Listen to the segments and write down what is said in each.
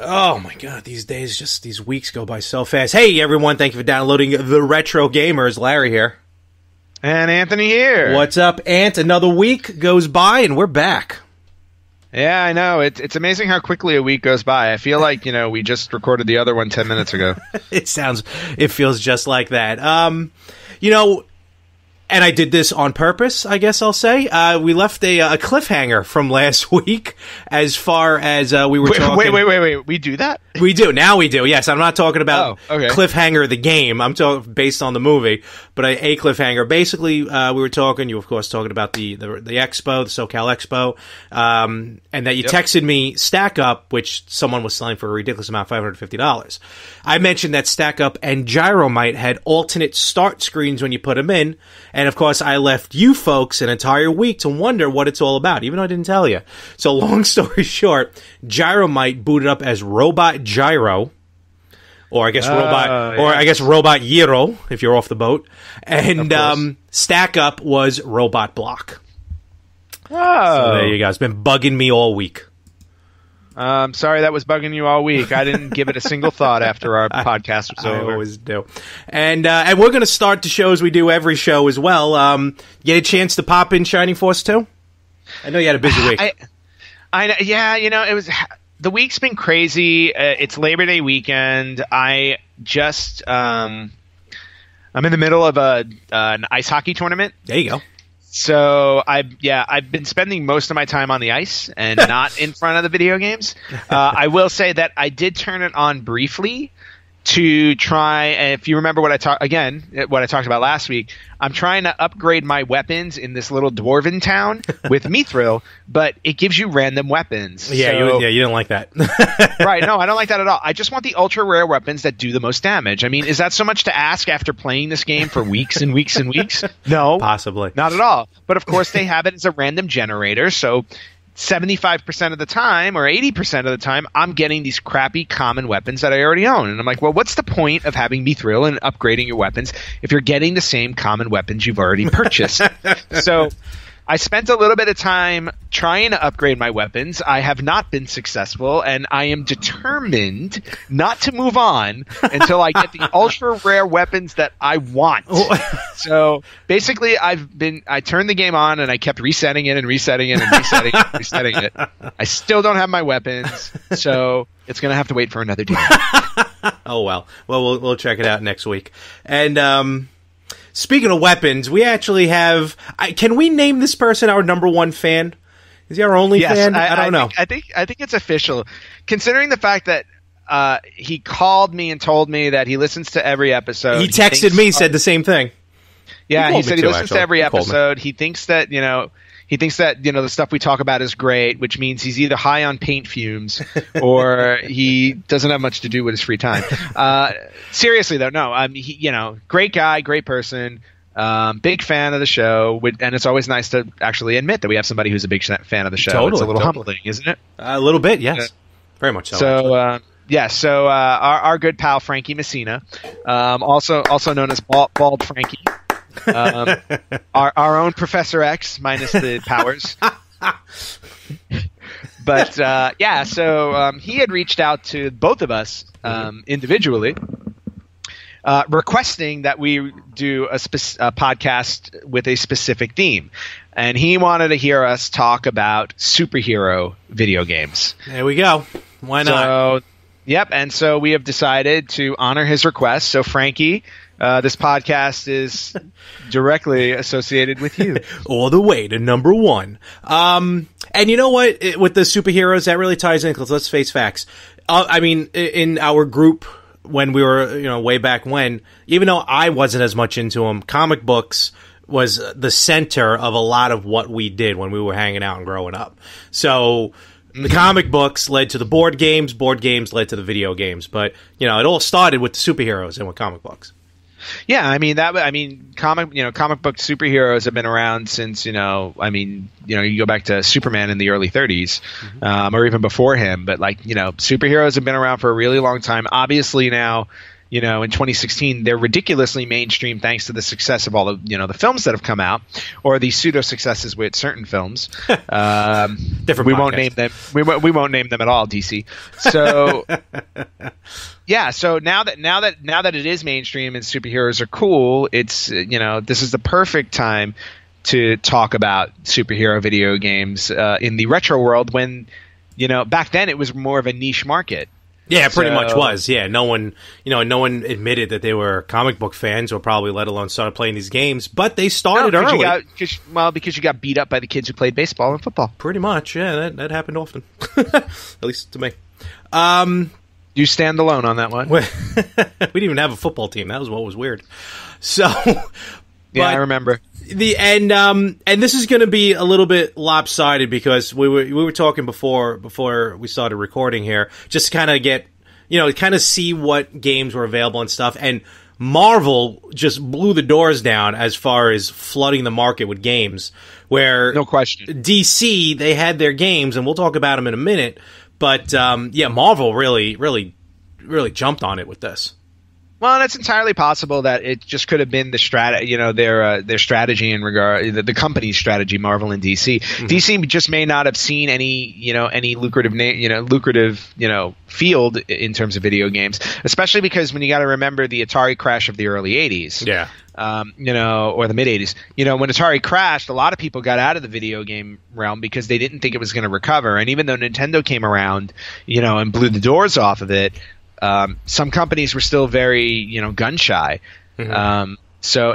Oh my god, these weeks go by so fast. Hey everyone, thank you for downloading The Retro Gamers. Larry here. And Anthony here. What's up, Ant? Another week goes by and we're back. Yeah, I know. It's amazing how quickly a week goes by. I feel like, we just recorded the other one 10 minutes ago. It feels just like that. And I did this on purpose, I guess I'll say. We left a cliffhanger from last week as far as we were talking... Wait. We do that? We do. Now we do, yes. I'm not talking about okay. Cliffhanger the game. I'm talking based on the movie, but a cliffhanger. Basically, we were talking, you of course talking about the expo, the SoCal Expo, and that you texted me Stack Up, which someone was selling for a ridiculous amount, $550. I mentioned that Stack Up and Gyromite had alternate start screens when you put them in, and of course I left you folks an entire week to wonder what it's all about, even though I didn't tell you. So long story short, Gyromite booted up as Robot Gyro, or I guess Robot Gyro if you're off the boat, and Stack Up was Robot Block. Oh, so there you go. It's been bugging me all week. Sorry that was bugging you all week. I didn't give it a single thought after our podcast was over. I always do. And we're going to start the show as we do every show as well. You get a chance to pop in Shining Force 2? I know you had a busy week. It was... The week's been crazy. It's Labor Day weekend. I just... I'm in the middle of an ice hockey tournament. There you go. So I've been spending most of my time on the ice and not in front of the video games. I will say that I did turn it on briefly to try. If you remember what I talked about last week, I'm trying to upgrade my weapons in this little dwarven town with Mithril, but it gives you random weapons. Yeah, you didn't like that. Right? No, I don't like that at all. I just want the ultra rare weapons that do the most damage. I mean, is that so much to ask after playing this game for weeks and weeks and weeks? No, possibly not at all. But of course, they have it as a random generator, so 75% of the time or 80% of the time, I'm getting these crappy common weapons that I already own. And I'm like, well, what's the point of having Mithril and upgrading your weapons if you're getting the same common weapons you've already purchased? So I spent a little bit of time trying to upgrade my weapons. I have not been successful, and I am determined not to move on until I get the ultra rare weapons that I want. So basically, I turned the game on and I kept resetting it and resetting it and resetting it and resetting it. I still don't have my weapons, so it's going to have to wait for another day. Oh well. Well, we'll check it out next week. And speaking of weapons, we actually have... can we name this person our number one fan? Is he our only fan? I don't know. I think it's official. Considering the fact that he called me and told me that he listens to every episode. He texted me, said the same thing. Yeah, he said he listens to every episode. He thinks that, the stuff we talk about is great, which means he's either high on paint fumes or he doesn't have much to do with his free time. Seriously, though, no. Great guy, great person, big fan of the show, and it's always nice to actually admit that we have somebody who's a big fan of the show. Totally, it's a little humbling, isn't it? A little bit, yes. Very much so. So, our good pal Frankie Messina, also known as Bald Frankie. Our own Professor X minus the powers. But so he had reached out to both of us individually, requesting that we do a podcast with a specific theme, and he wanted to hear us talk about superhero video games. There we go. Why not? Yep, and so we have decided to honor his request. So Frankie, this podcast is directly associated with you. All the way to number one. And you know what? With the superheroes, that really ties in, because let's face facts. In our group, when we were, way back when, even though I wasn't as much into them, comic books was the center of a lot of what we did when we were hanging out and growing up. So the comic books led to the board games led to the video games. But, it all started with the superheroes and with comic books. Yeah, I mean comic book superheroes have been around since you go back to Superman in the early 30s, or even before him. But superheroes have been around for a really long time. Obviously now, in 2016 they're ridiculously mainstream thanks to the success of all the films that have come out, or the pseudo successes with certain films. Different. We won't name them. We won't name them at all. DC. So. Yeah, so now that it is mainstream and superheroes are cool, it's this is the perfect time to talk about superhero video games in the retro world when back then it was more of a niche market. Yeah, it pretty much was. Yeah, no one admitted that they were comic book fans, or probably let alone started playing these games. But they started early. Because you got beat up by the kids who played baseball and football. Pretty much, yeah, that happened often, at least to me. You stand alone on that one. We didn't even have a football team. That was what was weird. So, yeah, I remember. And this is going to be a little bit lopsided because we were talking before we started recording here, just to kind of get kind of see what games were available and stuff. And Marvel just blew the doors down as far as flooding the market with games. Where no question, DC, they had their games, and we'll talk about them in a minute. But Marvel really jumped on it with this. Well, and it's entirely possible that it just could have been the their strategy in regard the company's strategy, Marvel and DC. Mm-hmm. DC just may not have seen any lucrative field in terms of video games, especially because when you got to remember the Atari crash of the early 80s. Yeah. Or the mid 80s. When Atari crashed, a lot of people got out of the video game realm because they didn't think it was going to recover. And even though Nintendo came around, and blew the doors off of it, some companies were still very, gun shy. Mm-hmm.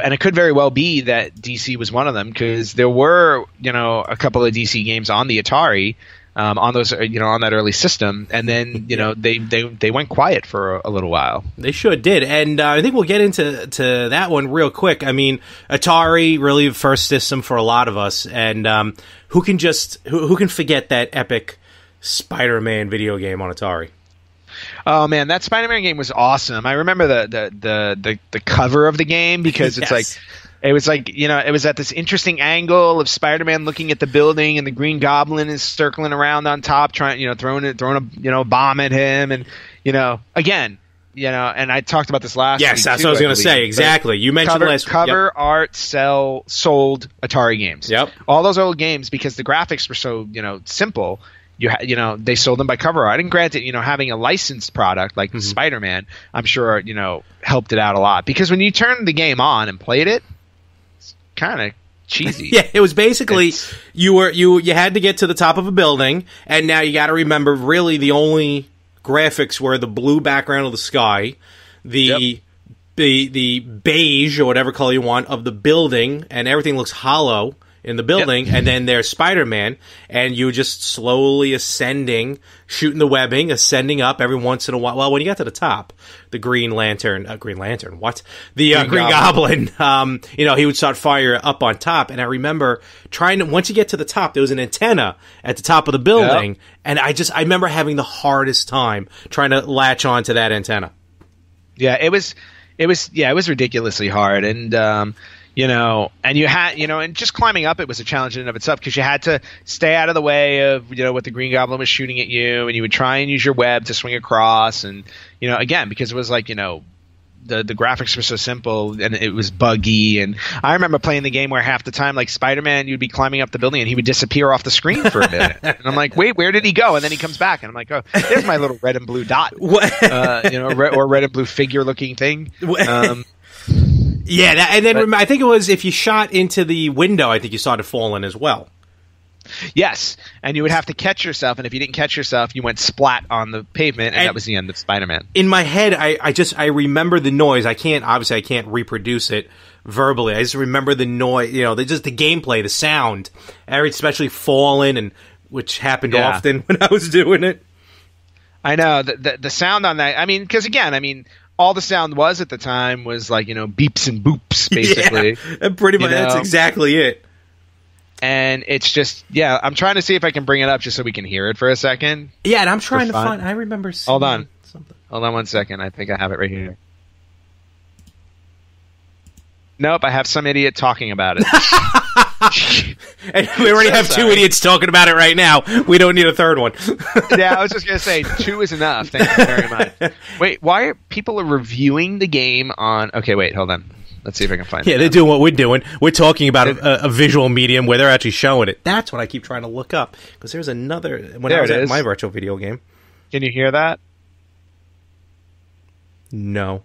And it could very well be that DC was one of them, because there were, a couple of DC games on the Atari, on those, on that early system, and then they went quiet for a little while. They sure did, and I think we'll get into that one real quick. I mean, Atari really the first system for a lot of us, and who can forget that epic Spider-Man video game on Atari? Oh man, that Spider-Man game was awesome. I remember the cover of the game because it's yes. It was it was at this interesting angle of Spider-Man looking at the building, and the Green Goblin is circling around on top, trying, throwing a bomb at him, and again, and I talked about this last week. Yes, that's what I was going to say. Exactly. You mentioned last week. Cover art sold Atari games. Yep. All those old games, because the graphics were so simple. They sold them by cover art. And granted, having a licensed product like mm-hmm. Spider-Man, I'm sure, helped it out a lot. Because when you turned the game on and played it, it's kind of cheesy. Yeah, it was basically you had to get to the top of a building, and now you got to remember, really the only graphics were the blue background of the sky, the beige or whatever color you want of the building, and everything looks hollow in the building, yep. And then there's Spider-Man, and you just slowly ascending, shooting the webbing, ascending up every once in a while. Well, when you got to the top, the Green Lantern, what? The Green Goblin, he would start fire up on top, and I remember once you get to the top, there was an antenna at the top of the building, yep. And I remember having the hardest time trying to latch onto that antenna. Yeah, it was ridiculously hard, and and you had, and just climbing up, it was a challenge in and of itself, because you had to stay out of the way of, what the Green Goblin was shooting at you, and you would try and use your web to swing across, and, again, because it was like, the graphics were so simple, and it was buggy, and I remember playing the game where half the time, like Spider-Man, you'd be climbing up the building, and he would disappear off the screen for a minute, and I'm like, wait, where did he go? And then he comes back, and I'm like, oh, there's my little red and blue dot, or red and blue figure-looking thing. Yeah, and then I think it was if you shot into the window, I think you started falling as well. Yes, and you would have to catch yourself, and if you didn't catch yourself, you went splat on the pavement, and that was the end of Spider-Man. In my head, I remember the noise. I can't reproduce it verbally. I just remember the noise, just the gameplay, the sound, especially falling, and which happened often when I was doing it. I know the sound on that. I mean, because again, all the sound was at the time was like, beeps and boops, basically. Yeah, pretty much. That's exactly it. And it's just, I'm trying to see if I can bring it up just so we can hear it for a second. Yeah, and I'm trying to find, I remember seeing Hold on. something. Hold on 1 second. I think I have it right here. Nope, I have some idiot talking about it. And we already have two idiots talking about it right now. We don't need a third one. Yeah, I was just going to say 2 is enough. Thank you very much. Wait, why are people reviewing the game on... Okay, wait, hold on. Let's see if I can find it. Yeah, they're doing what we're doing. We're talking about a visual medium where they're actually showing it. That's what I keep trying to look up. Because there's another... When I was at my virtual video game. Can you hear that? No.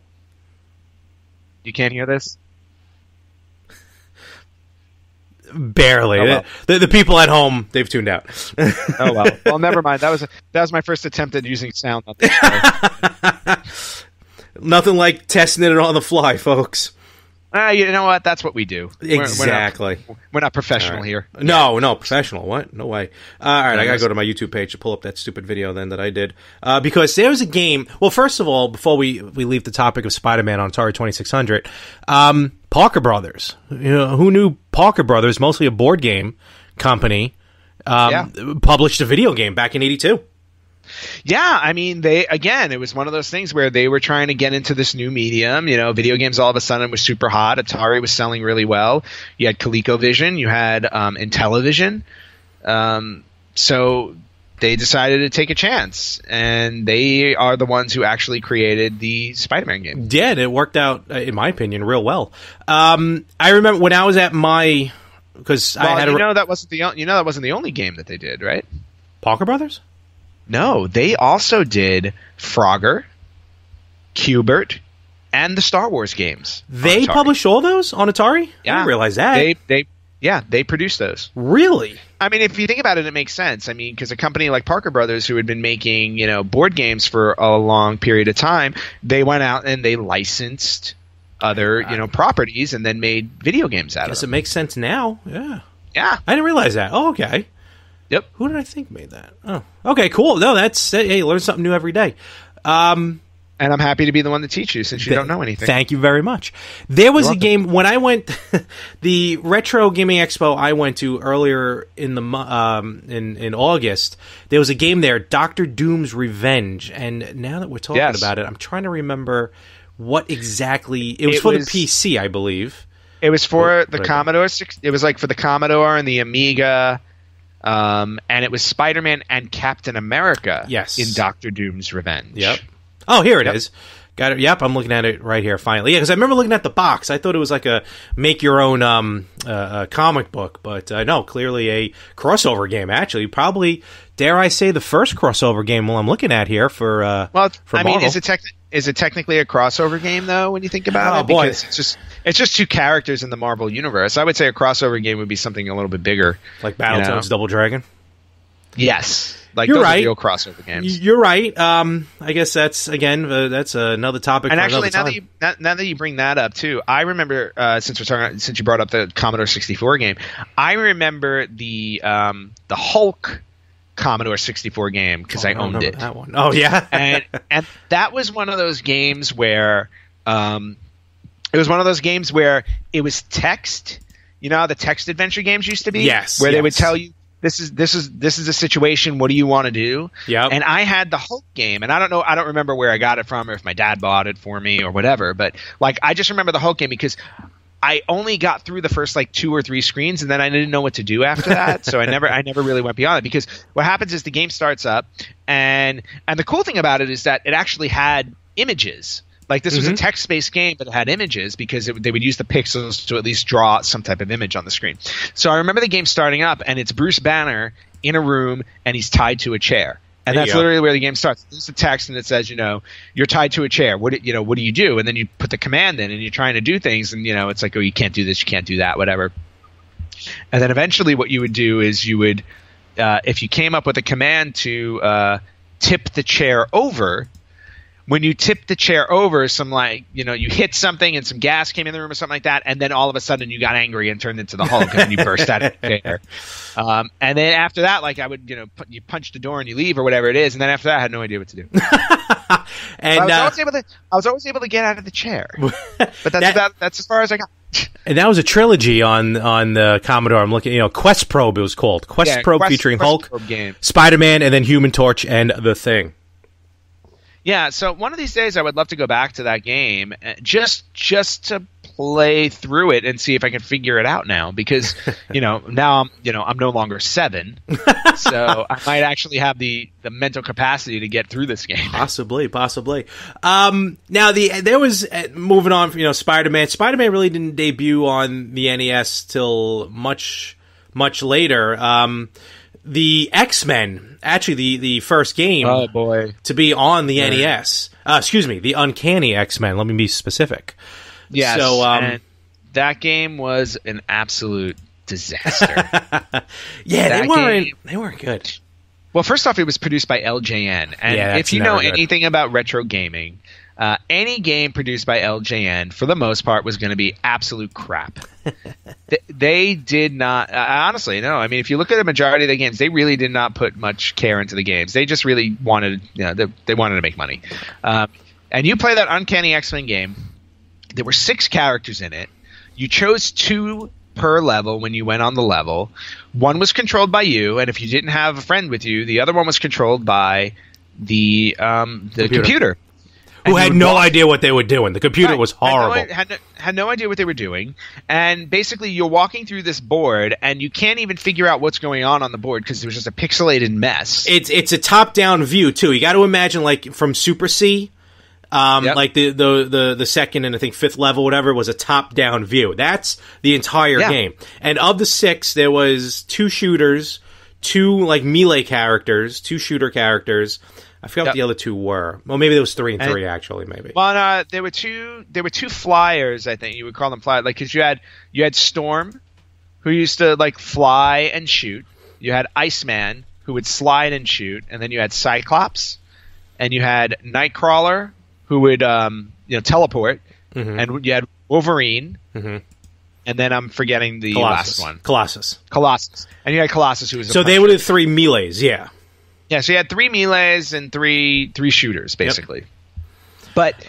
You can't hear this? Barely. Oh, well. The people at home, they've tuned out. Oh, well. Well, never mind. That was my first attempt at using sound on this show. Nothing like testing it on the fly, folks. You know what? That's what we do. Exactly. We're not professional here. No, professional. What? No way. All right, I got to go to my YouTube page to pull up that stupid video then that I did. Because there was a game... Well, first of all, before we leave the topic of Spider-Man on Atari 2600, Parker Brothers. You know, who knew Parker Brothers, mostly a board game company, published a video game back in 82? Yeah, I mean, it was one of those things where they were trying to get into this new medium. You know, video games all of a sudden was super hot. Atari was selling really well. You had ColecoVision. You had Intellivision. So they decided to take a chance, and they are the ones who actually created the Spider-Man game. Yeah, it worked out, in my opinion, real well. I remember when I was at my... Because I had that wasn't the only game that they did, right? Parker Brothers? No, they also did Frogger, Q*bert, and the Star Wars games. They published all those on Atari? Yeah. I didn't realize that. They produced those. Really? I mean, if you think about it, it makes sense. I mean, because a company like Parker Brothers, who had been making, board games for a long period of time, they went out and they licensed other, properties and then made video games out of them. Guess it makes sense now. Yeah. Yeah. I didn't realize that. Oh, okay. Yep. Who did I think made that? Oh, okay, cool. No, hey, learn something new every day. And I'm happy to be the one to teach you since you don't know anything. Thank you very much. There was a game when I went the Retro Gaming Expo I went to earlier in the in August. There was a game there, Dr. Doom's Revenge, and now that we're talking about it, I'm trying to remember what exactly it was for the PC, I believe. It was for the Commodore. It was like for the Commodore and the Amiga. And it was Spider-Man and Captain America in Dr. Doom's Revenge. Yep. Oh, here it is. Got it. Yep, I'm looking at it right here finally. Yeah, because I remember looking at the box. I thought it was like a make-your-own comic book. But no, clearly a crossover game, actually. Probably, dare I say, the first crossover game I'm looking at here for I mean, is it technically a crossover game, though, when you think about it? Boy. Because it's just two characters in the Marvel Universe. I would say a crossover game would be something a little bit bigger. Like Battletoads Double Dragon? Yes. Like You're those right. are real crossover games. You're right. I guess that's, again, that's another topic and for actually, another time. now that you bring that up, too, I remember, since you brought up the Commodore 64 game, I remember the Hulk Commodore 64 game because I owned it. That one. Oh, yeah. and that was one of those games where it was text. You know how the text adventure games used to be? Yes. Where they would tell you, this is a situation, what do you want to do? Yeah. And I had the Hulk game, and I don't remember where I got it from or if my dad bought it for me or whatever, but like I just remember the Hulk game because I only got through the first like 2 or 3 screens, and then I didn't know what to do after that. So I never really went beyond it, because what happens is the game starts up, and the cool thing about it is that it actually had images. Like this was a text-based game, but it had images because they would use the pixels to at least draw some type of image on the screen. So I remember the game starting up, and it's Bruce Banner in a room, and he's tied to a chair. And that's literally where the game starts. There's the text, and it says, you're tied to a chair. What do you do? And then you put the command in, and you're trying to do things, and it's like, oh, you can't do this, you can't do that, whatever. And then eventually, what you would do is you would, if you came up with a command to tip the chair over. When you tip the chair over, you hit something and some gas came in the room or something like that, and then all of a sudden you got angry and turned into the Hulk, and then you burst out of the chair. And then after that, like I would, you punch the door and you leave or whatever it is, and then after that, I had no idea what to do. And I was always able to get out of the chair, but that's as far as I got. And that was a trilogy on the Commodore. I'm looking, Quest Probe. It was called Quest Probe, featuring Hulk, Spider-Man, and then Human Torch and the Thing. Yeah, so one of these days I would love to go back to that game just to play through it and see if I can figure it out now, because now I'm no longer 7, so I might actually have the mental capacity to get through this game. Possibly. Now there was moving on from Spider-Man. Spider-Man really didn't debut on the NES till much later. The X-Men, actually the first game to be on the NES. Excuse me, the Uncanny X-Men. Let me be specific. Yes, so and that game was an absolute disaster. Yeah, they weren't good. Well, first off, it was produced by LJN, and if you know anything about retro gaming, any game produced by LJN, for the most part, was going to be absolute crap. They did not, honestly, no. I mean, if you look at the majority of the games, they really did not put much care into the games. They just really wanted, they wanted to make money. And you play that Uncanny X-Men game. There were 6 characters in it. You chose 2 per level when you went on the level. One was controlled by you, and if you didn't have a friend with you, the other one was controlled by the computer. Who had no idea what they were doing. The computer was horrible. Had no idea what they were doing. And basically, you're walking through this board, and you can't even figure out what's going on the board because it was just a pixelated mess. It's a top-down view, too. You got to imagine, like, from Super C, like the second and I think 5th level, whatever, was a top-down view. That's the entire game. And of the 6, there was 2 shooters, 2, like, melee characters, 2 shooter characters. I forgot what the other 2 were. Well, maybe there was 3 and 3 actually. Maybe. Well, there were two flyers. I think you would call them flyers, like, because you had Storm, who used to like fly and shoot. You had Iceman, who would slide and shoot, and then you had Cyclops, and you had Nightcrawler, who would teleport, and you had Wolverine, and then I'm forgetting the last one, Colossus, and you had Colossus, who was they were the 3 melees, yeah. Yeah, so you had 3 melees and three shooters, basically. Yep. But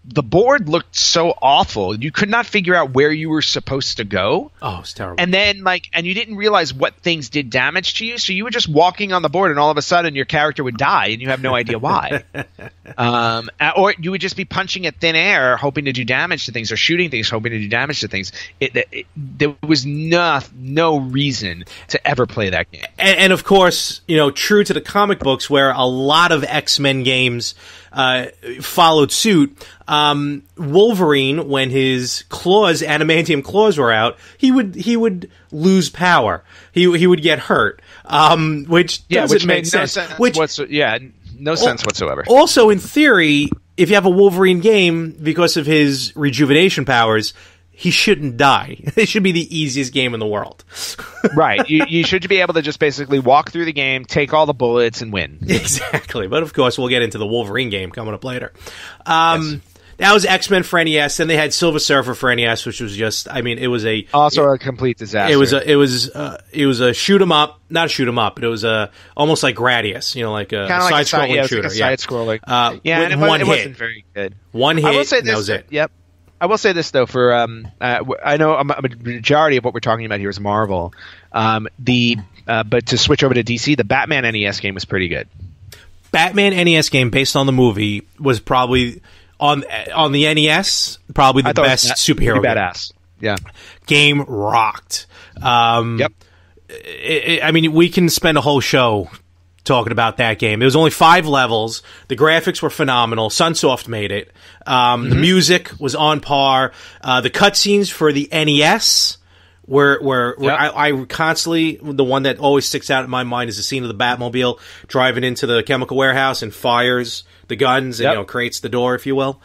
the board looked so awful. You could not figure out where you were supposed to go. Oh, it was terrible. And then, and you didn't realize what things did damage to you, so you were just walking on the board, and all of a sudden your character would die, and you have no idea why. Or you would just be punching at thin air, hoping to do damage to things, or shooting things, hoping to do damage to things. There was no reason to ever play that game. And of course, true to the comic books, where a lot of X-Men games followed suit. Wolverine, when his adamantium claws were out, he would lose power. He would get hurt, which doesn't make sense. No sense whatsoever. Also, in theory, if you have a Wolverine game, because of his rejuvenation powers, he shouldn't die. It should be the easiest game in the world. Right. You should be able to just basically walk through the game, take all the bullets, and win. Exactly. But of course, we'll get into the Wolverine game coming up later. Yes. That was X-Men for NES. Then they had Silver Surfer for NES, which was just, it was a complete disaster. It was a shoot 'em up, not a shoot 'em up, but it was almost like Gradius, like a side-scrolling shooter. Side-scrolling. And it wasn't very good. One hit, and that was it. Yep. I will say this though, for I know a majority of what we're talking about here is Marvel. But to switch over to DC, the Batman NES game was pretty good. Batman NES game based on the movie was probably on the NES, probably the best superhero game. Badass. Yeah. Game rocked. Yep. We can spend a whole show talking about that game. It was only 5 levels. The graphics were phenomenal. Sunsoft made it. The music was on par. The cutscenes for the NES were I constantly, the one that always sticks out in my mind is the scene of the Batmobile driving into the chemical warehouse and fires the guns and creates the door, if you will,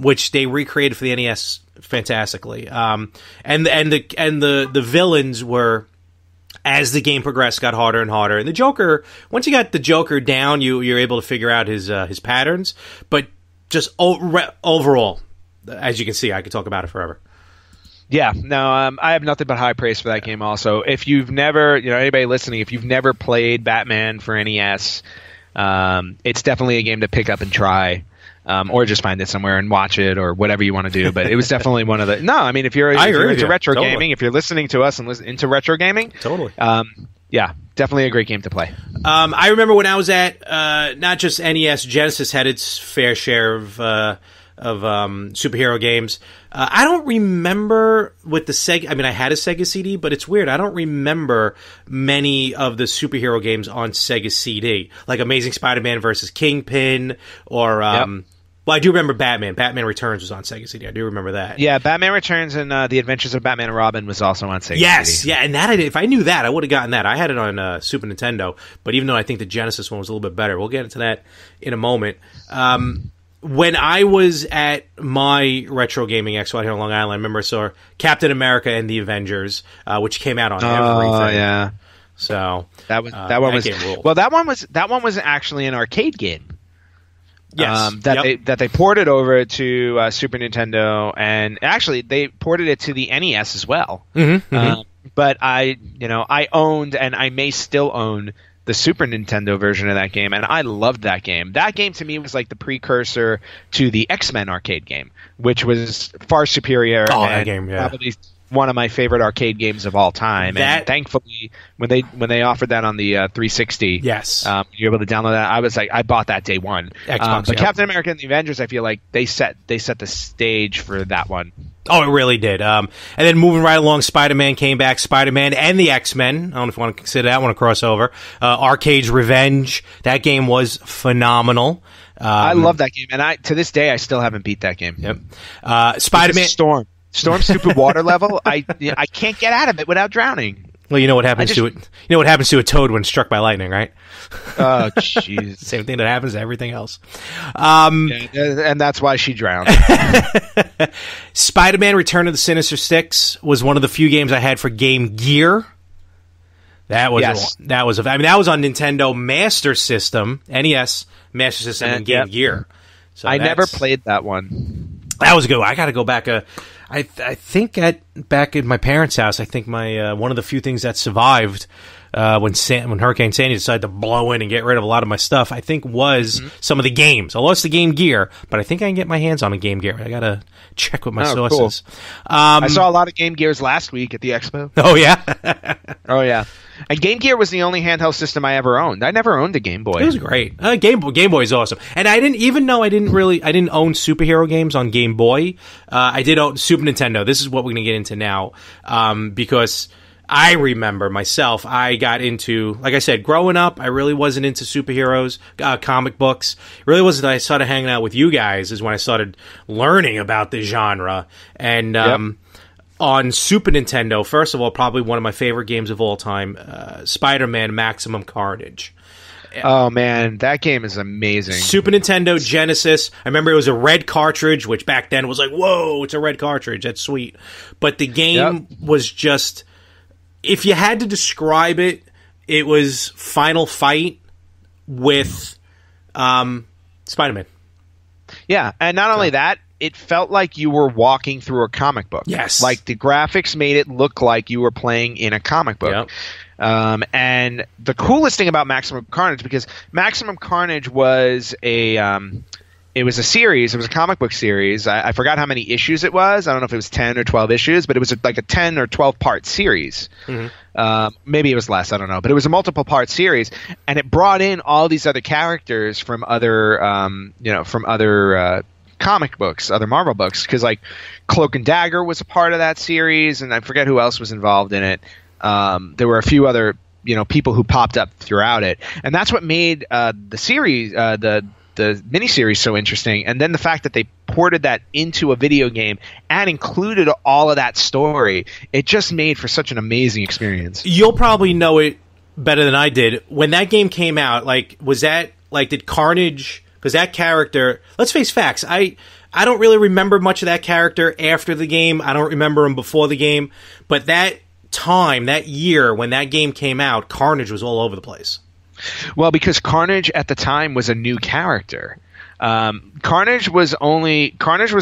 which they recreated for the NES fantastically. And the villains were, as the game progressed, got harder and harder. And the Joker, once you got the Joker down, you're able to figure out his patterns. But just overall, as you can see, I could talk about it forever. Yeah, no, I have nothing but high praise for that game also. If you've never, anybody listening, if you've never played Batman for NES, it's definitely a game to pick up and try. Or just find it somewhere and watch it, or whatever you want to do. But it was definitely one of the. No, if you're into retro gaming, if you're listening to us and into retro gaming, totally. Yeah, definitely a great game to play. I remember when I was at not just NES, Genesis had its fair share superhero games. I don't remember with the Sega. I mean, I had a Sega CD, but it's weird. I don't remember many of the superhero games on Sega CD, like Amazing Spider-Man versus Kingpin, or well, I do remember Batman. Batman Returns was on Sega CD. I do remember that. Yeah, Batman Returns and The Adventures of Batman and Robin was also on Sega CD. Yes, yeah, and that if I knew that, I would have gotten that. I had it on Super Nintendo, but even though I think the Genesis one was a little bit better, we'll get into that in a moment. When I was at my retro gaming expo out here on Long Island, I remember I saw Captain America and the Avengers, which came out on everything. Oh yeah, so that one was actually an arcade game. Yes, that they ported over to Super Nintendo, and actually they ported it to the NES as well. But I owned, and I may still own, the Super Nintendo version of that game, and I loved that game. That game to me was like the precursor to the X-Men arcade game, which was far superior. Oh, that game, yeah. Probably one of my favorite arcade games of all time. And thankfully, when they offered that on the 360, yes, you're able to download that. I was like, I bought that day one. Xbox, but Captain America and the Avengers, I feel like they set the stage for that one. Oh, it really did. And then moving right along, Spider-Man came back. Spider-Man and the X-Men. I don't know if you want to consider that one a crossover. Arcade's Revenge. That game was phenomenal. I love that game, and to this day I still haven't beat that game. Yep. Spider-Man. Storm's stupid water level. I can't get out of it without drowning. Well, you know what happens to it. You know what happens to a toad when struck by lightning, right? Oh, jeez. Same thing that happens to everything else. And that's why she drowned. Spider-Man: Return of the Sinister Six was one of the few games I had for Game Gear. That was on Nintendo Master System, NES Master System, and Game Gear. So I never played that one. That was good. I got to go back. I think back at my parents' house, I think my one of the few things that survived when Hurricane Sandy decided to blow in and get rid of a lot of my stuff, I think was some of the games. I lost the Game Gear, but I think I can get my hands on a Game Gear. I got to check with my sources. Cool. I saw a lot of Game Gears last week at the expo. Oh, yeah? Oh, yeah. And Game Gear was the only handheld system I ever owned. I never owned a Game Boy. It was great. Game Boy is awesome. And I didn't own superhero games on Game Boy. I did own Super Nintendo. This is what we're going to get into now, because I remember myself, I got into, like I said, growing up, I really wasn't into superheroes, comic books. It really wasn't that I started hanging out with you guys is when I started learning about the genre. And on Super Nintendo, first of all, probably one of my favorite games of all time, Spider-Man Maximum Carnage. Oh, man, that game is amazing. Super Nintendo, Genesis. I remember it was a red cartridge, which back then was like, whoa, it's a red cartridge. That's sweet. But the game was just, if you had to describe it, it was Final Fight with Spider-Man. Yeah, and not only that, it felt like you were walking through a comic book. Yes. Like, the graphics made it look like you were playing in a comic book. Yep. And the coolest thing about Maximum Carnage, because Maximum Carnage was a series. It was a comic book series. I forgot how many issues it was. I don't know if it was 10 or 12 issues, but it was like a 10 or 12 part series. Maybe it was less. I don't know. But it was a multiple part series, and it brought in all these other characters from other, comic books, other Marvel books, because like Cloak and Dagger was a part of that series, and I forget who else was involved in it. There were a few other people who popped up throughout it, and that's what made the series the miniseries so interesting. And then the fact that they ported that into a video game and included all of that story, it just made for such an amazing experience. You'll probably know it better than I did. When that game came out, did Carnage, because that character, let's face facts, I don't really remember much of that character after the game. I don't remember him before the game. But that year when that game came out, Carnage was all over the place. Well, because Carnage at the time was a new character. Carnage was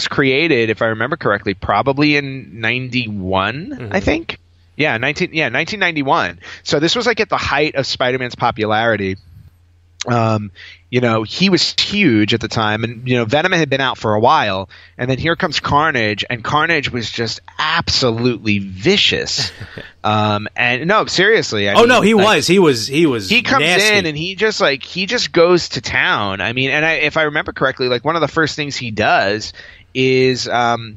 created, if I remember correctly, probably in 91, I think. Yeah, 1991. So this was like at the height of Spider-Man's popularity. He was huge at the time, and Venom had been out for a while, and then here comes Carnage, and Carnage was just absolutely vicious. And no, seriously. He was. He comes nasty. in and he just goes to town. I mean, and if I remember correctly, like one of the first things he does is in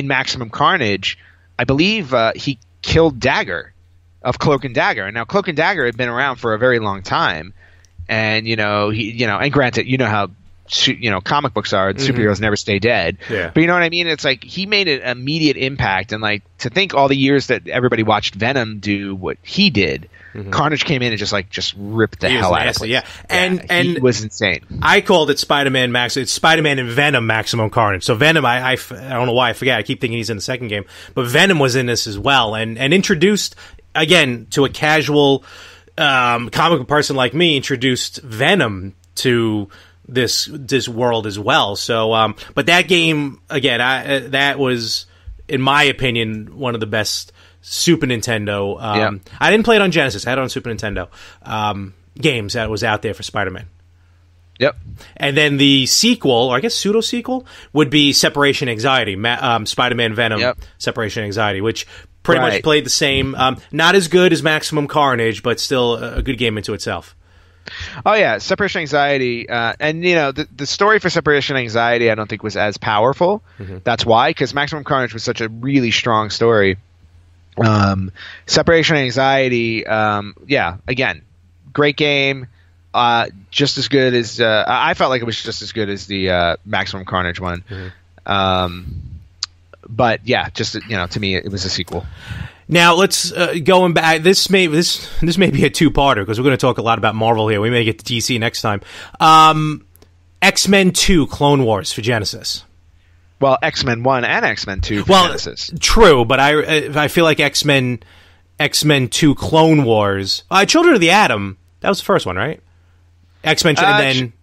Maximum Carnage, I believe he killed Dagger of Cloak and Dagger, and now Cloak and Dagger had been around for a very long time. And and granted, how comic books are, superheroes never stay dead. Yeah. But you know what I mean? It's like he made an immediate impact, and like to think all the years that everybody watched Venom do what he did, Carnage came in and just ripped the hell out of it. Yeah, and he was insane. I called it Spider-Man Max. It's Spider-Man and Venom Maximum Carnage. So Venom, I don't know why I forget. I keep thinking he's in the second game, but Venom was in this as well, and introduced again to a casual comic book person like me, introduced Venom to this world as well. So, but that game again, that was, in my opinion, one of the best Super Nintendo. I didn't play it on Genesis. I had it on Super Nintendo games that was out there for Spider-Man. Yep. And then the sequel, or I guess pseudo sequel, would be Separation Anxiety, Spider-Man Venom, Separation Anxiety, which pretty much played the same. Not as good as Maximum Carnage, but still a good game into itself. Oh yeah, Separation Anxiety, and the story for Separation Anxiety I don't think was as powerful. That's why, because Maximum Carnage was such a really strong story. Separation Anxiety, again, great game. Just as good as I felt like it was just as good as the Maximum Carnage one. But yeah, just to me, it was a sequel. Now let's going back. This may be a two-parter because we're going to talk a lot about Marvel here. We may get to DC next time. X-Men 2: Clone Wars for Genesis. Well, X-Men 1 and X-Men 2 for Genesis. True, but I feel like X-Men 2: Clone Wars. Children of the Atom. That was the first one, right? X-Men, and then.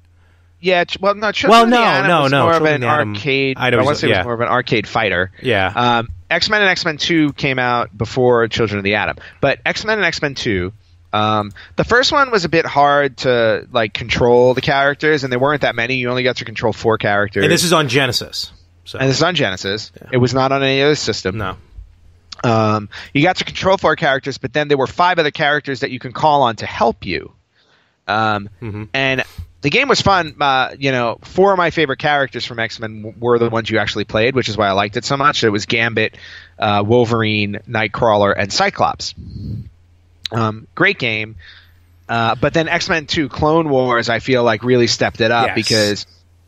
Children of the Atom was more of an arcade. I want to say it was more of an arcade fighter. Yeah. X-Men and X-Men 2 came out before Children of the Atom, but X-Men and X-Men 2, the first one was a bit hard to control the characters, and there weren't that many. You only got to control 4 characters. And this is on Genesis. And this is on Genesis. Yeah. It was not on any other system. No. You got to control 4 characters, but then there were 5 other characters that you can call on to help you. And the game was fun. 4 of my favorite characters from X-Men were the ones you actually played, which is why I liked it so much. It was Gambit, Wolverine, Nightcrawler, and Cyclops. Great game. But then X-Men 2: Clone Wars, I feel like really stepped it up because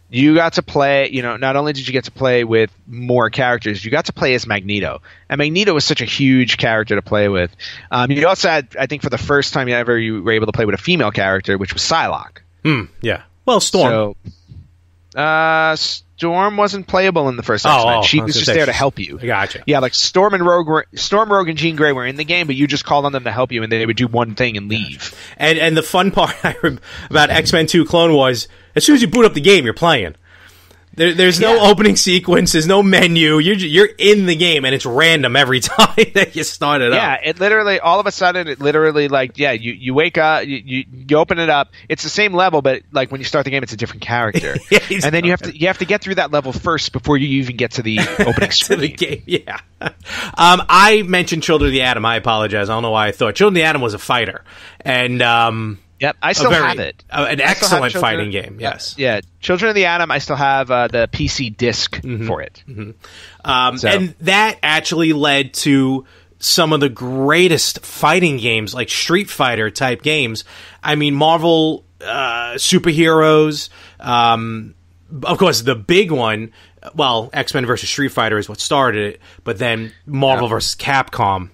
you got to play, not only did you get to play with more characters, you got to play as Magneto. And Magneto was such a huge character to play with. You also had, I think for the first time ever, you were able to play with a female character, which was Psylocke. Yeah. Well, Storm. So, Storm wasn't playable in the first X-Men. She was just there to help you. Gotcha. Yeah, like Storm, Rogue, and Jean Grey were in the game, but you just called on them to help you, and they would do one thing and leave. And the fun part about X-Men 2: Clone Wars, as soon as you boot up the game, you're playing. There's no opening sequence. There's no menu. You're in the game, and it's random every time that you start it up. Yeah, it literally, all of a sudden, you wake up, you open it up. It's the same level, but like when you start the game, it's a different character. And then you have to get through that level first before you even get to the opening screen. To the game, yeah. I mentioned Children of the Atom. I apologize. I don't know why I thought Children of the Atom was a fighter, and yep, I still have it. An excellent fighting game, yes. Yeah, Children of the Atom, I still have the PC disc for it. And that actually led to some of the greatest fighting games, like Street Fighter type games. I mean, Marvel superheroes, of course, the big one, well, X-Men versus Street Fighter is what started it, but then Marvel versus Capcom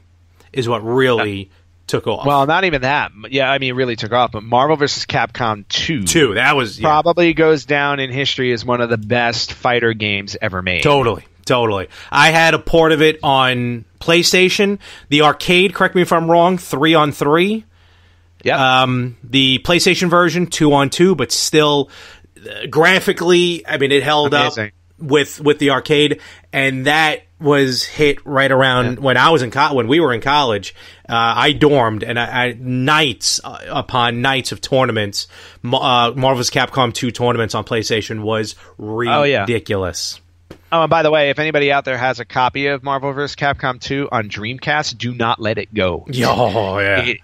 is what really took off. Well, not even that. Yeah, I mean, it really took off. But Marvel vs. Capcom 2. That was probably goes down in history as one of the best fighter games ever made. Totally. I had a port of it on PlayStation. The arcade, correct me if I'm wrong, 3-on-3. Yep. The PlayStation version, 2-on-2, but still graphically, I mean, it held amazing. up. with the arcade, and that was hit right around when I was when we were in college. I dormed, and I nights upon nights of tournaments. Marvel's Capcom 2 tournaments on PlayStation was ridiculous. Oh, and by the way, if anybody out there has a copy of Marvel vs. Capcom 2 on Dreamcast, do not let it go. Oh, yeah.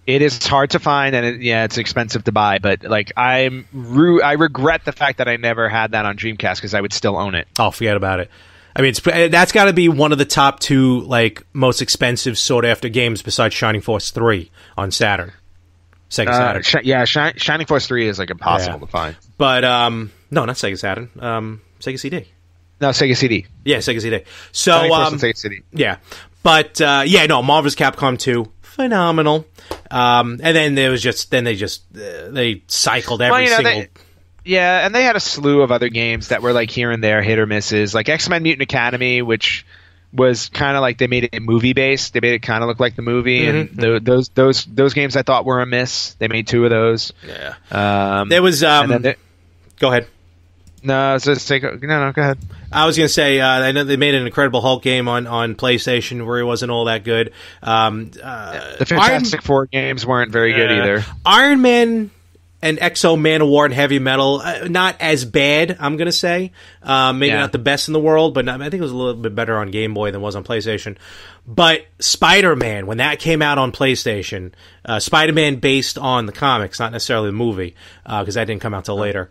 It is hard to find, and it's expensive to buy. But like, I regret the fact that I never had that on Dreamcast because I would still own it. Oh, forget about it. I mean, that's got to be one of the top 2 like most expensive sought after games besides Shining Force 3 on Saturn, Sega Saturn. Shining Force 3 is like impossible to find. But no, not Sega Saturn. Sega CD. No, Sega CD. Yeah, Sega CD. So Sega CD. Yeah, but Marvel's Capcom 2. Phenomenal. And then there was they cycled every single. And they had a slew of other games that were like here and there, hit or misses, like X-Men Mutant Academy, which was kind of like they made it movie based. They made it kind of look like the movie, and those games I thought were a miss. They made 2 of those. Yeah. There was. Go ahead. No, go ahead. I was going to say, I know they made an Incredible Hulk game on PlayStation where it wasn't all that good. The Fantastic Four games weren't very good either. Iron Man and Exo Man-O-War and Heavy Metal, not as bad, I'm going to say. Maybe not the best in the world, but I think it was a little bit better on Game Boy than it was on PlayStation. But Spider-Man, when that came out on PlayStation, Spider-Man based on the comics, not necessarily the movie, because that didn't come out till later.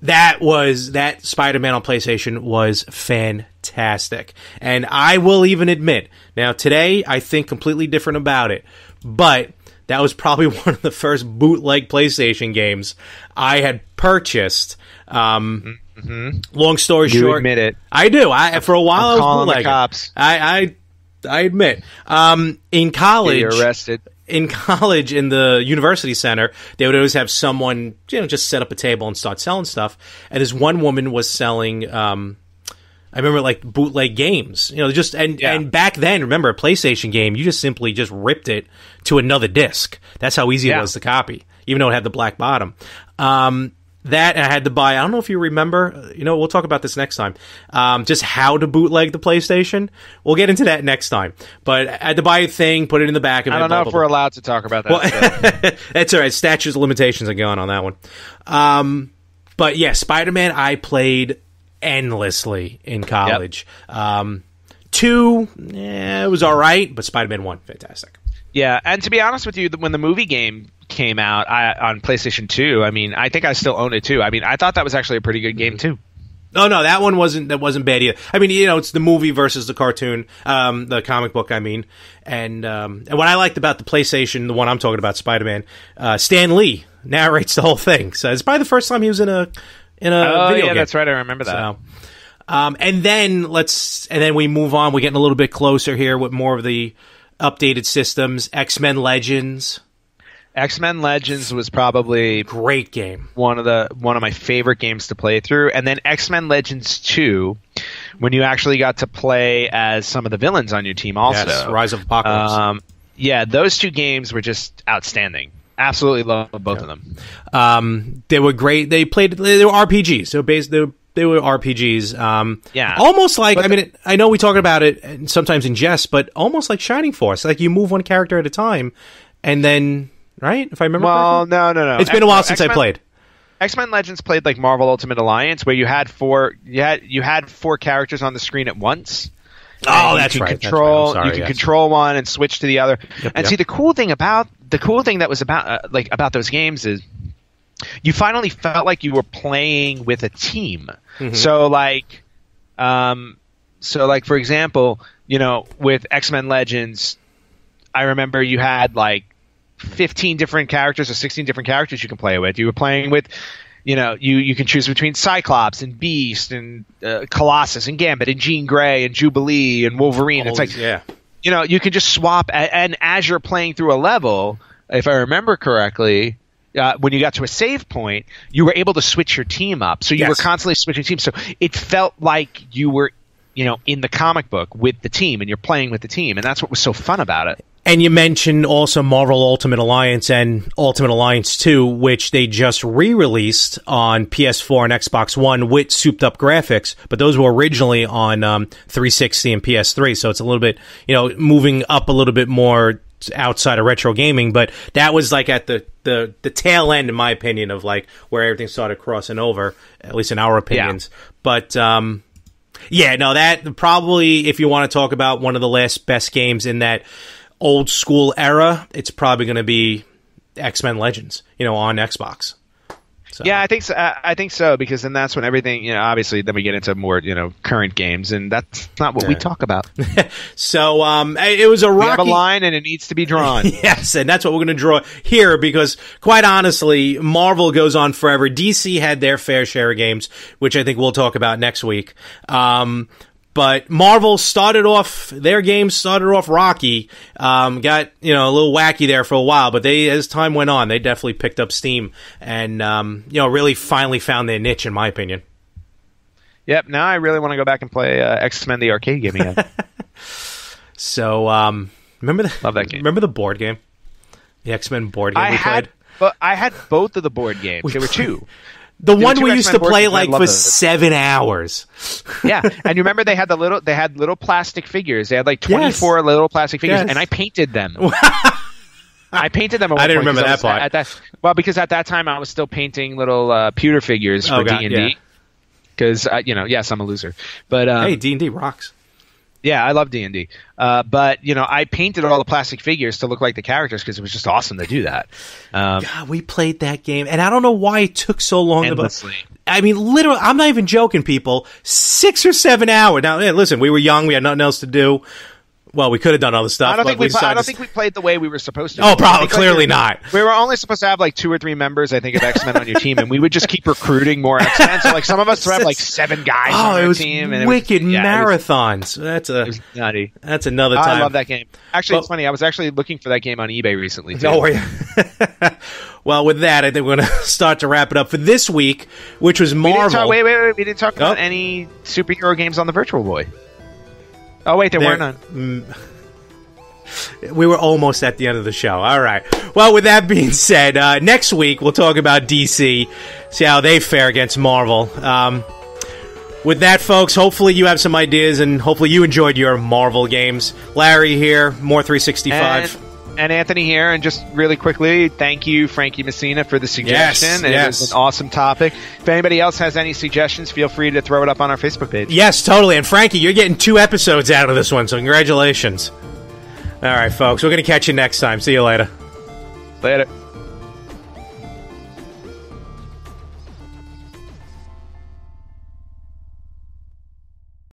That Spider-Man on PlayStation was fantastic. And I will even admit, now today I think completely different about it, but that was probably one of the first bootleg PlayStation games I had purchased. Long story short, you admit it. I do. For a while I was bootlegging. The cops. I admit. In college, you're arrested. In college, in the university center, they would always have someone, just set up a table and start selling stuff. And this one woman was selling, I remember like bootleg games, and back then, remember a PlayStation game, you just simply ripped it to another disc. That's how easy it was to copy, even though it had the black bottom. That I had to buy. I don't know if you remember. We'll talk about this next time. Just how to bootleg the PlayStation. We'll get into that next time. But I had to buy a thing, put it in the back of it. I don't know if we're allowed to talk about that. Well, that's all right. Statutes of limitations are going on that one. But yeah, Spider-Man I played endlessly in college. 2, it was all right, but Spider-Man 1, fantastic. Yeah, and to be honest with you, when the movie game came out on PlayStation 2, I mean, I think I still own it too. I mean, I thought that was actually a pretty good game too. Oh no, that wasn't bad either. I mean, it's the movie versus the cartoon, the comic book. I mean, and what I liked about the PlayStation, the one I'm talking about, Spider-Man, Stan Lee narrates the whole thing. So it's probably the first time he was in a video game. That's right. I remember that. So, and then we move on. We're getting a little bit closer here with more of the updated systems. X-Men Legends. X-Men Legends was probably great game. One of my favorite games to play through. And then X-Men Legends 2, when you actually got to play as some of the villains on your team also. Yes, Rise of Apocalypse. Those 2 games were just outstanding. Absolutely love both of them. They were great. They were RPGs. So they were RPGs. Almost like, I know we talk about it sometimes in jest, but almost like Shining Force. Like you move one character at a time, and then, right? If I remember correctly? No. It's been a while since I played. X-Men Legends played like Marvel Ultimate Alliance, where you had 4 characters on the screen at once. Oh, that's right. You can control one and switch to the other. See, the cool thing that was about those games is you finally felt like you were playing with a team. Mm-hmm. So like for example, with X-Men Legends, I remember you had like 15 different characters or 16 different characters you can play with. You were playing with, you can choose between Cyclops and Beast and Colossus and Gambit and Jean Grey and Jubilee and Wolverine. It's like, you can just swap. And as you're playing through a level, if I remember correctly, when you got to a save point, you were able to switch your team up. So you were constantly switching teams. So it felt like you were, in the comic book with the team and you're playing with the team. And that's what was so fun about it. And you mentioned also Marvel Ultimate Alliance and Ultimate Alliance 2, which they just re-released on PS4 and Xbox One with souped-up graphics, but those were originally on 360 and PS3, so it's a little bit, moving up a little bit more outside of retro gaming, but that was like at the tail end, in my opinion, of like where everything started crossing over, at least in our opinions. Yeah. But that probably, if you want to talk about one of the last best games in that old school era, it's probably going to be X-Men Legends, on Xbox. So. Yeah, I think so, because then that's when everything, obviously then we get into more, current games, and that's not what we talk about. So it was a rocky... We have a line and it needs to be drawn. Yes, and that's what we're going to draw here, because quite honestly, Marvel goes on forever. DC had their fair share of games, which I think we'll talk about next week. But Marvel their games started off rocky, got, a little wacky there for a while, but as time went on, they definitely picked up steam and, really finally found their niche, in my opinion. Yep. Now I really want to go back and play X-Men, the arcade game again. So, love that game. Remember the board game? The X-Men board game we played? I had both of the board games. There were two. The one we used to play for 7 hours. Yeah, and you remember they had little plastic figures. They had like 24 little plastic figures, and I painted them. I painted them. I didn't remember that part. Because at that time I was still painting little pewter figures for D&D. Because yes, I'm a loser, but hey, D&D rocks. Yeah, I love D&D. But, I painted all the plastic figures to look like the characters because it was just awesome to do that. God, we played that game, and I don't know why it took so long. Endlessly. I mean, literally, I'm not even joking, people. 6 or 7 hours. Now, listen, we were young. We had nothing else to do. Well, we could have done other stuff. I don't think we played the way we were supposed to. Oh, probably, clearly not. We were only supposed to have like 2 or 3 members, I think, of X-Men on your team, and we would just keep recruiting more X-Men. So, like, some of us would have like 7 guys on our team. And wicked marathons. It was nutty. That's another time. I love that game. Actually, it's funny. I was actually looking for that game on eBay recently, too. Oh, were you? Well, with that, I think we're going to start to wrap it up for this week, which was Marvel. Wait. We didn't talk about any superhero games on the Virtual Boy. Oh, wait, there were none. We were almost at the end of the show. All right. Well, with that being said, next week we'll talk about DC, see how they fare against Marvel. With that, folks, hopefully you have some ideas, and hopefully you enjoyed your Marvel games. Larry here, more 365. And Anthony here, and just really quickly, thank you, Frankie Messina, for the suggestion. It was an awesome topic. If anybody else has any suggestions, feel free to throw it up on our Facebook page. Yes, totally. And Frankie, you're getting 2 episodes out of this one, so congratulations. All right, folks, we're going to catch you next time. See you later. Later.